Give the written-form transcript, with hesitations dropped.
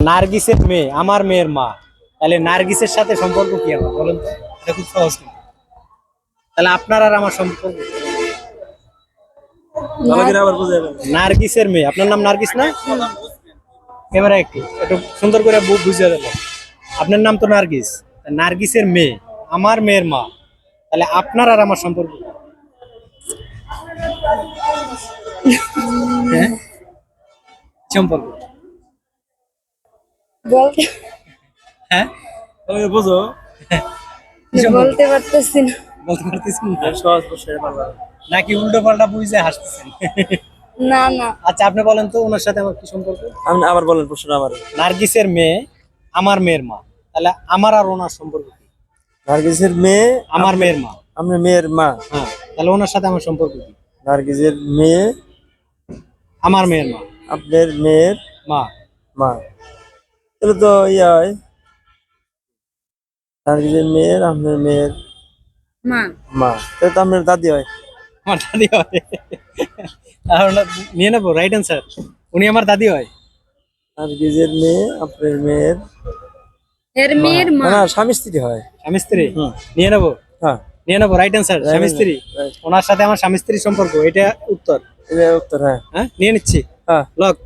নার্গিসের মেয়ে আমার মেয়ের মা, তাহলে নার্গিসের সাথে সম্পর্ক কি আমার বলেন তো? এটা খুব সহজ কিন্তু। তাহলে আপনার আর আমার সম্পর্ক কি? নার্গিসের মেয়ে, আপনার নাম নার্গিস না? এবারে একটু একটু সুন্দর করে বুঝিয়ে দেবো। আপনার নাম তো নার্গিস, তা নার্গিসের মেয়ে আমার মেয়ের মা, তাহলে আপনার আর আমার সম্পর্ক কি? হ্যাঁ, সম্পর্ক। বলতে হ্যাঁ, তুমি বুঝো কি সম্পর্ক? বলতে পারতেছি না। বলতে পারতেছেন না? সহজ প্রশ্নের পারবা নাকি উল্টো পাল্টা বুঝে হাসতেছেন? না না আচ্ছা আপনি বলেন তো ওনার সাথে আমার কি সম্পর্ক? আপনি আবার বলেন প্রশ্নটা আমার। নার্গিসের মেয়ে আমার মেয়ের মা, তাহলে আমার আর ওনার সম্পর্ক কি? নার্গিসের মেয়ে আমার মেয়ের মা। আপনার মেয়ের মা। হ্যাঁ, তাহলে ওনার সাথে আমার সম্পর্ক কি? নার্গিসের মেয়ে আমার মেয়ের মা। আপনার মেয়ের মা। মা। তাহলে তো হয় নার্গিসের মেয়ের আপনার মেয়ের মা মা, তাহলে তো আপনার দাদি হয়। আমার দাদি হয়। তাহলে নিয়ে নেবো রাইট অ্যান্সার, উনি আমার দাদি হয়। নার্গিসের মেয়ে আপনার মেয়ের এর মা। মেয়ের মা না, স্বামী স্ত্রী হয়। স্বামী স্ত্রী। হুম। নিয়ে নেবো, হ্যাঁ, নিয়ে নেবো রাইট অ্যান্সার, স্বামী স্ত্রী। right. ওনার সাথে আমার স্বামী স্ত্রীর সম্পর্ক, এটা উত্তর। এটা উত্তর। হ্যাঁ হ্যাঁ, নিয়ে নিচ্ছি। হ্যাঁ লক।